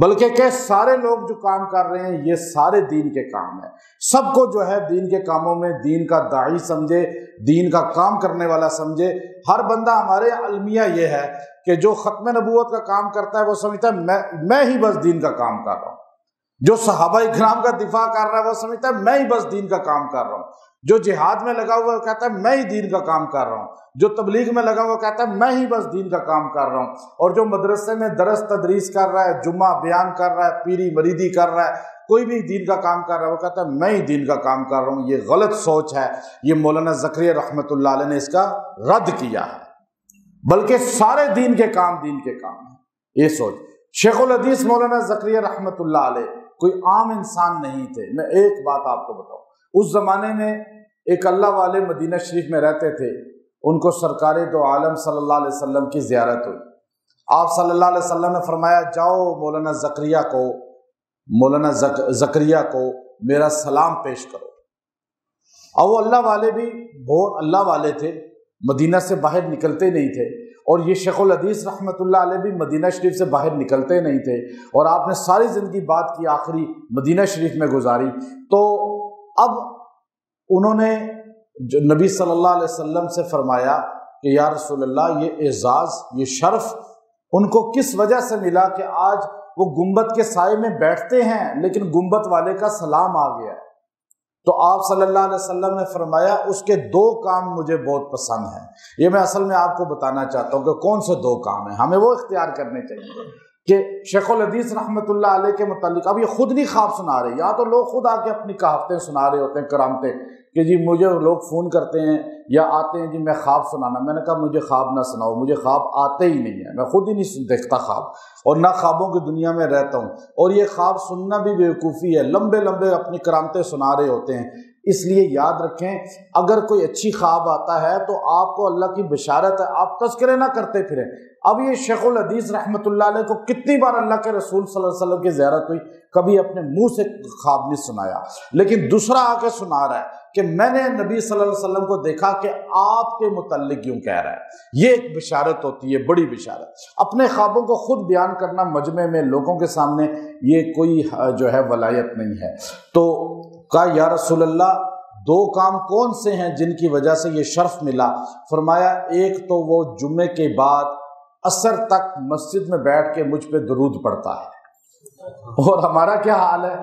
بلکہ کہ سارے لوگ جو کام کر رہے ہیں یہ سارے دین کے کام ہیں. سب کو جو ہے دین کے کاموں میں دین کا داعی سمجھے، دین کا کام کرنے والا سمجھے. ہر بندہ، ہمارے المیہ یہ ہے کہ جو ختم نبوت کا کام کرتا ہے وہ سمجھتا ہے میں ہی بس دین کا کام کر رہا ہوں. جو صحابہ اکرام کا دفاع کر رہا ہے وہ سمجھتا ہے میں ہی بس دین کا کام کر رہا ہوں. جو جہاد میں لگا ہوا ہے وہ کہتا ہے میں ہی دین کا کام کر رہا ہوں. جو تبلیغ میں لگا ہوا کہتا ہے میں ہی بس دین کا کام کر رہا ہوں. اور جو مدرسے میں درس تدریس کر رہا ہے، جمعہ بیان کر رہا ہے، پیری مریدی کر رہا ہے، کوئی بھی دین کا کام کر رہا ہے وہ کہتا ہے میں ہی دین کا کام کر رہا ہوں. یہ غلط سوچ ہے. یہ مولانا زکریا رحمۃ اللہ علیہ نے اس کا رد کیا ہے. بلکہ سارے دین کے کام ہیں. یہ سوچ. شیخ الحدیث مولانا زکریا رحمۃ اللہ علیہ کوئی عام انسان نہیں تھے. میں ایک بات آپ کو بتاؤں، اس زمانے میں ایک اللہ والے مدینہ شریف میں رہتے تھے. ان کو سرکار دو عالم صلی اللہ علیہ وسلم کی زیارت ہوئی. آپ صلی اللہ علیہ وسلم نے فرمایا جاؤ مولانا زکریا کو میرا سلام پیش کرو. اور وہ اللہ والے بھی بہت اللہ والے تھے، مدینہ سے باہر نکلتے نہیں تھے. اور یہ شیخ الحدیث رحمۃ اللہ علیہ بھی مدینہ شریف سے باہر نکلتے نہیں تھے. اور آپ نے ساری زندگی بات کی آخری مدینہ شریف میں گزاری. تو اب انہوں نے جو نبی صلی اللہ علیہ وسلم سے فرمایا کہ یا رسول اللہ، یہ اعزاز، یہ شرف ان کو کس وجہ سے ملا کہ آج وہ گنبد کے سائے میں بیٹھتے ہیں لیکن گنبد والے کا سلام آ گیا ہے. تو آپ صلی اللہ علیہ وسلم نے فرمایا اس کے دو کام مجھے بہت پسند ہیں. یہ میں اصل میں آپ کو بتانا چاہتا ہوں کہ کون سے دو کام ہیں، ہمیں وہ اختیار کرنے چاہیے. کہ شیخ الحدیث رحمۃ اللہ علیہ کے متعلق اب یہ خود نہیں خواب سنا رہے، یا تو لوگ خود آ کے اپنی کہاوتیں سنا رہے ہوتے ہیں، کرامتیں، کہ جی مجھے لوگ فون کرتے ہیں یا آتے ہیں جی میں خواب سنانا. میں نے کہا مجھے خواب نہ سناؤ، مجھے خواب آتے ہی نہیں ہیں، میں خود ہی نہیں دیکھتا خواب، اور نہ خوابوں کی دنیا میں رہتا ہوں. اور یہ خواب سننا بھی بیوقوفی ہے. لمبے لمبے اپنی کرامتیں سنا رہے ہوتے ہیں. اس لیے یاد رکھیں، اگر کوئی اچھی خواب آتا ہے تو آپ کو اللہ کی بشارت ہے، آپ تذکرے نہ کرتے پھریں. اب یہ شیخ الحدیث رحمۃ اللہ علیہ کو کتنی بار اللہ کے رسول صلی اللہ علیہ وسلم کی زیارت ہوئی، کبھی اپنے منہ سے خواب نہیں سنایا. لیکن دوسرا آ کے سنا رہا ہے کہ میں نے نبی صلی اللہ علیہ وسلم کو دیکھا کہ آپ کے متعلق یوں کہہ رہا ہے. یہ ایک بشارت ہوتی ہے، بڑی بشارت. اپنے خوابوں کو خود بیان کرنا مجمع میں لوگوں کے سامنے، یہ کوئی جو ہے ولایت نہیں ہے. تو کہا یا رسول اللہ، دو کام کون سے ہیں جن کی وجہ سے یہ شرف ملا؟ فرمایا ایک تو وہ جمعے کے بعد عصر تک مسجد میں بیٹھ کے مجھ پہ درود پڑھتا ہے. اور ہمارا کیا حال ہے؟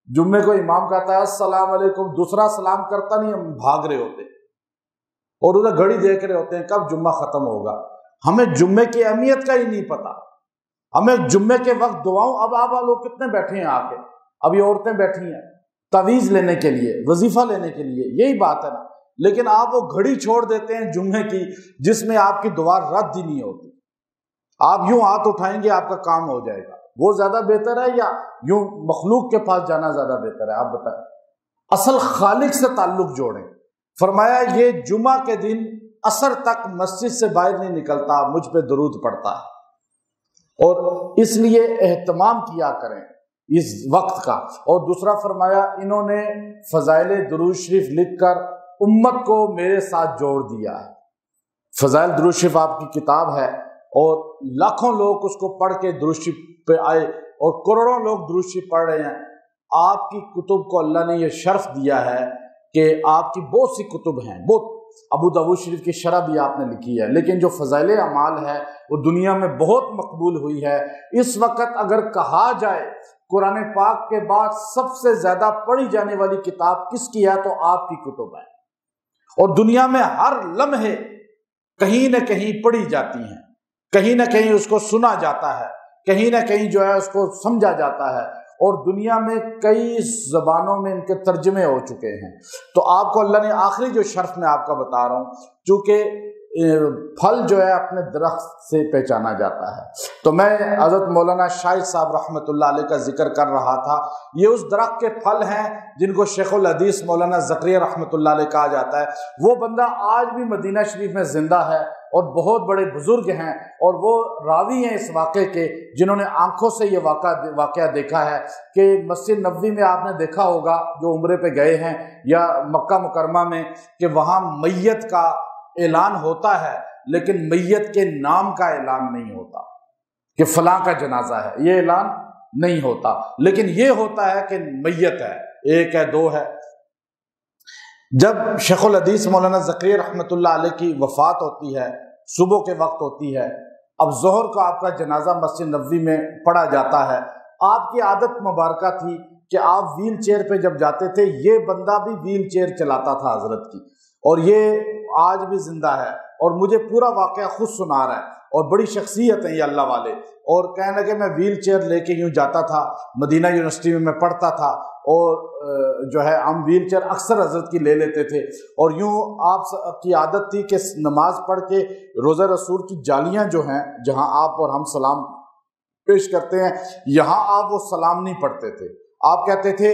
جمعے کو امام کہتا ہے السلام علیکم، دوسرا سلام کرتا نہیں، ہم بھاگ رہے ہوتے اور ادھر گھڑی دیکھ رہے ہوتے ہیں کب جمعہ ختم ہوگا. ہمیں جمعے کی اہمیت کا ہی نہیں پتا. ہمیں جمعے کے وقت دعاؤں، اب آپ لوگ کتنے بیٹھے ہیں آ کے، اب یہ عورتیں بیٹھی ہیں تعویذ لینے کے لیے، وظیفہ لینے کے لیے، یہی بات ہے نا. لیکن آپ وہ گھڑی چھوڑ دیتے ہیں جمعے کی جس میں آپ کی دعا رد ہی نہیں ہوتی. آپ یوں ہاتھ اٹھائیں گے آپ کا کام ہو جائے گا. وہ زیادہ بہتر ہے یا یوں مخلوق کے پاس جانا زیادہ بہتر ہے؟ آپ بتائیں. اصل خالق سے تعلق جوڑیں. فرمایا یہ جمعہ کے دن عصر تک مسجد سے باہر نہیں نکلتا، مجھ پہ درود پڑتا ہے. اور اس لیے اہتمام کیا کریں اس وقت کا. اور دوسرا فرمایا انہوں نے فضائل درود شریف لکھ کر امت کو میرے ساتھ جوڑ دیا ہے. فضائل درود شریف آپ کی کتاب ہے اور لاکھوں لوگ اس کو پڑھ کے درود شریف پہ آئے اور کروڑوں لوگ درود شریف پڑھ رہے ہیں. آپ کی کتب کو اللہ نے یہ شرف دیا ہے کہ آپ کی بہت سی کتب ہیں، بہت. ابو داؤد شریف کی شرح بھی آپ نے لکھی ہے، لیکن جو فضائل اعمال ہے وہ دنیا میں بہت مقبول ہوئی ہے. اس وقت اگر کہا جائے قرآن پاک کے بعد سب سے زیادہ پڑھی جانے والی کتاب کس کی ہے تو آپ کی کتب ہے. اور دنیا میں ہر لمحے کہیں نہ کہیں پڑھی جاتی ہیں، کہیں نہ کہیں اس کو سنا جاتا ہے، کہیں نہ کہیں جو ہے اس کو سمجھا جاتا ہے. اور دنیا میں کئی زبانوں میں ان کے ترجمے ہو چکے ہیں. تو آپ کو اللہ نے آخری جو شرف میں آپ کا بتا رہا ہوں، چونکہ پھل جو ہے اپنے درخت سے پہچانا جاتا ہے. تو میں حضرت مولانا شاہد صاحب رحمۃ اللہ علیہ کا ذکر کر رہا تھا. یہ اس درخت کے پھل ہیں جن کو شیخ الحدیث مولانا زکریا رحمۃ اللہ علیہ کہا جاتا ہے. وہ بندہ آج بھی مدینہ شریف میں زندہ ہے اور بہت بڑے بزرگ ہیں، اور وہ راوی ہیں اس واقعے کے جنہوں نے آنکھوں سے یہ واقعہ دیکھا ہے کہ مسجد نبوی میں آپ نے دیکھا ہوگا جو عمرے پہ گئے ہیں یا مکہ مکرمہ میں، کہ وہاں میت کا اعلان ہوتا ہے لیکن میت کے نام کا اعلان نہیں ہوتا کہ فلاں کا جنازہ ہے. یہ اعلان نہیں ہوتا، لیکن یہ ہوتا ہے کہ میت ہے، ایک ہے دو ہے۔ جب شیخ الحدیث مولانا زکریا رحمۃ اللہ علیہ کی وفات ہوتی ہے، صبح کے وقت ہوتی ہے، اب ظہر کو آپ کا جنازہ مسجد نبوی میں پڑھا جاتا ہے۔ آپ کی عادت مبارکہ تھی کہ آپ ویل چیئر پہ جب جاتے تھے، یہ بندہ بھی ویل چیئر چلاتا تھا حضرت کی، اور یہ آج بھی زندہ ہے اور مجھے پورا واقعہ خود سنا رہا ہے، اور بڑی شخصیت ہیں یہ اللہ والے۔ اور کہنے لگے میں ویل چیئر لے کے یوں جاتا تھا، مدینہ یونیورسٹی میں پڑھتا تھا، اور جو ہے ہم ویل چیئر اکثر حضرت کی لے لیتے تھے، اور یوں آپ کی عادت تھی کہ نماز پڑھ کے روضہ رسول کی جالیاں جو ہیں جہاں آپ اور ہم سلام پیش کرتے ہیں، یہاں آپ وہ سلام نہیں پڑھتے تھے، آپ کہتے تھے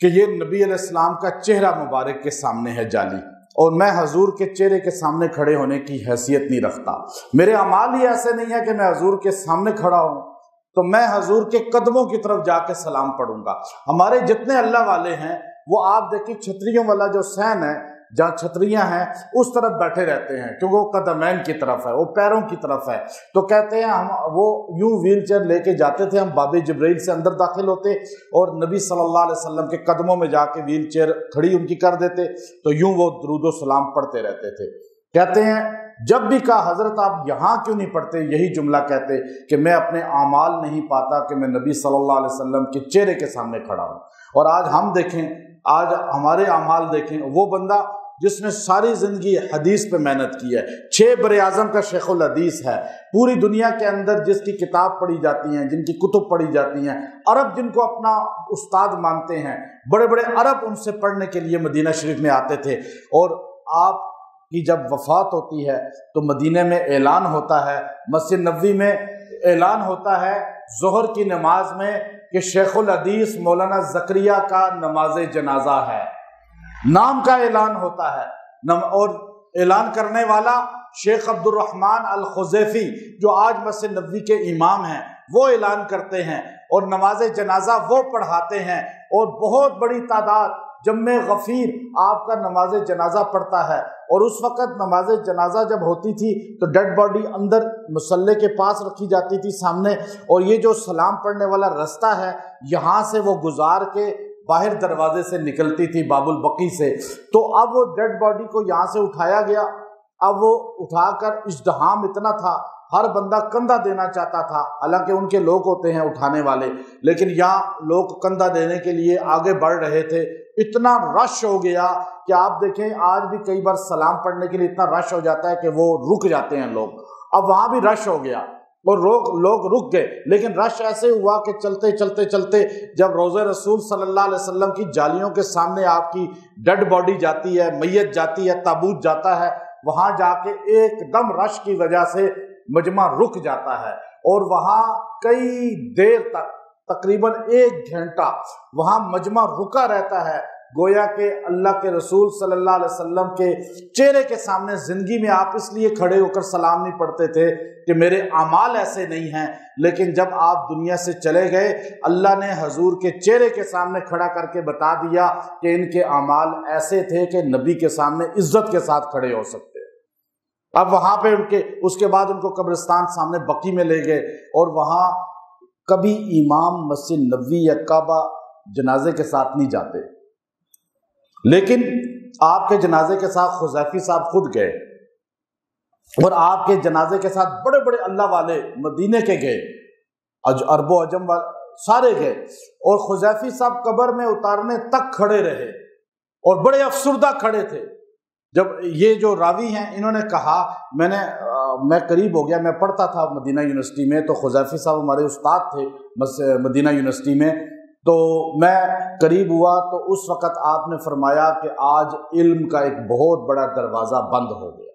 کہ یہ نبی علیہ السلام کا چہرہ مبارک کے سامنے ہے جالی، اور میں حضور کے چہرے کے سامنے کھڑے ہونے کی حیثیت نہیں رکھتا، میرے اعمال ہی ایسے نہیں ہے کہ میں حضور کے سامنے کھڑا ہوں، تو میں حضور کے قدموں کی طرف جا کے سلام پڑھوں گا۔ ہمارے جتنے اللہ والے ہیں وہ آپ دیکھیں چھتریوں والا جو سین ہے، جہاں چھتریاں ہیں اس طرف بیٹھے رہتے ہیں، کیونکہ وہ قدمین کی طرف ہے، وہ پیروں کی طرف ہے، تو کہتے ہیں ہم وہ یوں ویل چیئر لے کے جاتے تھے، ہم باب جبرائیل سے اندر داخل ہوتے اور نبی صلی اللہ علیہ وسلم کے قدموں میں جا کے ویل چیئر کھڑی ان کی کر دیتے، تو یوں وہ درود و سلام پڑھتے رہتے تھے۔ کہتے ہیں جب بھی کہا حضرت آپ یہاں کیوں نہیں پڑھتے، یہی جملہ کہتے کہ میں اپنے اعمال نہیں پاتا کہ میں نبی صلی اللہ علیہ وسلم کے چہرے کے سامنے کھڑا ہوں۔ اور آج ہم دیکھیں، آج ہمارے اعمال دیکھیں، وہ بندہ جس نے ساری زندگی حدیث پہ محنت کی ہے، 6 براعظم کا شیخ الحدیث ہے، پوری دنیا کے اندر جس کی کتاب پڑھی جاتی ہیں، جن کی کتب پڑھی جاتی ہیں، عرب جن کو اپنا استاد مانتے ہیں، بڑے بڑے عرب ان سے پڑھنے کے لیے مدینہ شریف میں آتے تھے، اور آپ کی جب وفات ہوتی ہے تو مدینہ میں اعلان ہوتا ہے، مسجد نبوی میں اعلان ہوتا ہے ظہر کی نماز میں کہ شیخ الحدیث مولانا زکریا کا نماز جنازہ ہے، نام کا اعلان ہوتا ہے، اور اعلان کرنے والا شیخ عبد الرحمن الخزیفی جو آج مسجد نبوی کے امام ہیں وہ اعلان کرتے ہیں، اور نماز جنازہ وہ پڑھاتے ہیں، اور بہت بڑی تعداد جمع غفیر آپ کا نماز جنازہ پڑھتا ہے۔ اور اس وقت نماز جنازہ جب ہوتی تھی تو ڈیڈ باڈی اندر مصلی کے پاس رکھی جاتی تھی سامنے، اور یہ جو سلام پڑھنے والا رستہ ہے یہاں سے وہ گزار کے باہر دروازے سے نکلتی تھی باب البقی سے، تو اب وہ ڈیڈ باڈی کو یہاں سے اٹھایا گیا، اب وہ اٹھا کر ازدحام اتنا تھا، ہر بندہ کندھا دینا چاہتا تھا، حالانکہ ان کے لوگ ہوتے ہیں اٹھانے والے، لیکن یہاں لوگ کندھا دینے کے لیے آگے بڑھ رہے تھے، اتنا رش ہو گیا کہ آپ دیکھیں آج بھی کئی بار سلام پڑھنے کے لیے اتنا رش ہو جاتا ہے کہ وہ رک جاتے ہیں لوگ، اب وہاں بھی رش ہو گیا اور لوگ رک گئے، لیکن رش ایسے ہوا کہ چلتے چلتے چلتے جب روضہ رسول صلی اللہ علیہ وسلم کی جالیوں کے سامنے آپ کی ڈیڈ باڈی جاتی ہے، میت جاتی ہے، تابوت جاتا ہے، وہاں جا کے ایک دم رش کی وجہ سے مجمع رک جاتا ہے، اور وہاں کئی دیر تک تقریباً 1 گھنٹہ وہاں مجمع رکا رہتا ہے، گویا کہ اللہ کے رسول صلی اللہ علیہ وسلم کے چہرے کے سامنے زندگی میں آپ اس لیے کھڑے ہو کر سلام نہیں پڑھتے تھے کہ میرے اعمال ایسے نہیں ہیں، لیکن جب آپ دنیا سے چلے گئے اللہ نے حضور کے چہرے کے سامنے کھڑا کر کے بتا دیا کہ ان کے اعمال ایسے تھے کہ نبی کے سامنے عزت کے ساتھ کھڑے ہو سکتے۔ اب وہاں پہ اس کے بعد ان کو قبرستان سامنے بقی میں لے گئے، اور وہاں کبھی امام مسجد نبوی یا کعبہ جنازے کے ساتھ نہیں جاتے، لیکن آپ کے جنازے کے ساتھ خزیفی صاحب خود گئے، اور آپ کے جنازے کے ساتھ بڑے بڑے اللہ والے مدینے کے گئے، عرب و عجم والے سارے گئے، اور خزیفی صاحب قبر میں اتارنے تک کھڑے رہے اور بڑے افسردہ کھڑے تھے۔ جب یہ جو راوی ہیں انہوں نے کہا میں قریب ہو گیا، میں پڑھتا تھا مدینہ یونیورسٹی میں، تو خزیفی صاحب ہمارے استاد تھے مدینہ یونیورسٹی میں، تو میں قریب ہوا تو اس وقت آپ نے فرمایا کہ آج علم کا ایک بہت بڑا دروازہ بند ہو گیا۔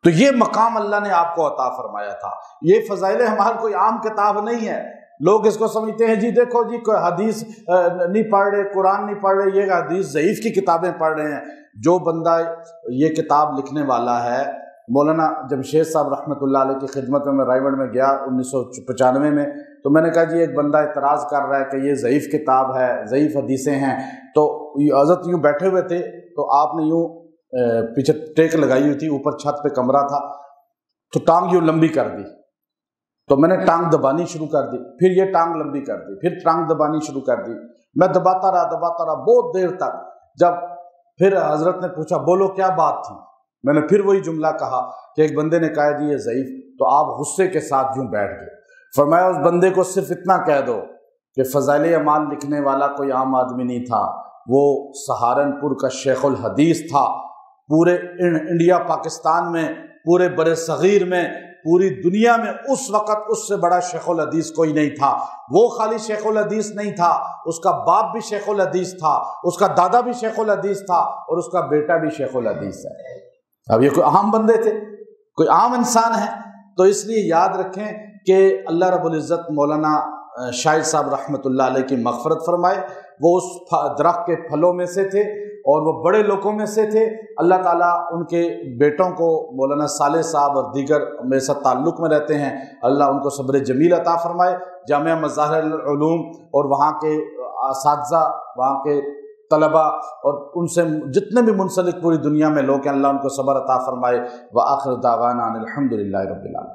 تو یہ مقام اللہ نے آپ کو عطا فرمایا تھا۔ یہ فضائل اعمال کوئی عام کتاب نہیں ہے، لوگ اس کو سمجھتے ہیں جی دیکھو جی کوئی حدیث نہیں پڑھ رہے، قرآن نہیں پڑھ رہے، یہ حدیث ضعیف کی کتابیں پڑھ رہے ہیں۔ جو بندہ یہ کتاب لکھنے والا ہے، مولانا جمشید صاحب رحمۃ اللہ علیہ کی خدمت میں رائے گڑھ میں گیا 1995 میں، تو میں نے کہا جی ایک بندہ اعتراض کر رہا ہے کہ یہ ضعیف کتاب ہے، ضعیف حدیثیں ہیں، تو حضرت یوں بیٹھے ہوئے تھے، تو آپ نے یوں پیچھے ٹیک لگائی ہوئی تھی، اوپر چھت پہ کمرہ تھا، تو ٹانگ یوں لمبی کر دی، تو میں نے ٹانگ دبانی شروع کر دی، پھر یہ ٹانگ لمبی کر دی، پھر ٹانگ دبانی شروع کر دی، میں دباتا رہا بہت دیر تک۔ جب پھر حضرت نے پوچھا بولو کیا بات تھی، میں نے پھر وہی جملہ کہا کہ ایک بندے نے کہا جی یہ ضعیف، تو آپ غصے کے ساتھ یوں بیٹھ گئے۔ فرمایا اس بندے کو صرف اتنا کہہ دو کہ فضائل اعمال لکھنے والا کوئی عام آدمی نہیں تھا، وہ سہارنپور کا شیخ الحدیث تھا۔ پورے انڈیا پاکستان میں، پورے بر صغیر میں، پوری دنیا میں اس وقت اس سے بڑا شیخ الحدیث کوئی نہیں تھا۔ وہ خالی شیخ الحدیث نہیں تھا، اس کا باپ بھی شیخ الحدیث تھا، اس کا دادا بھی شیخ الحدیث تھا، اور اس کا بیٹا بھی شیخ الحدیث ہے۔ اب یہ کوئی عام بندے تھے، کوئی عام انسان ہے؟ تو اس لیے یاد رکھیں کہ اللہ رب العزت مولانا شاہد صاحب رحمۃ اللہ علیہ کی مغفرت فرمائے، وہ اس درخت کے پھلوں میں سے تھے اور وہ بڑے لوگوں میں سے تھے۔ اللہ تعالیٰ ان کے بیٹوں کو، مولانا صالح صاحب اور دیگر میرے ساتھ تعلق میں رہتے ہیں، اللہ ان کو صبر جمیل عطا فرمائے۔ جامعہ مظاہر العلوم اور وہاں کے اساتذہ، وہاں کے طلباء اور ان سے جتنے بھی منسلک پوری دنیا میں لوگ ہیں، اللہ ان کو صبر عطا فرمائے۔ وآخر دعوانا ان الحمد للہ رب العالمین۔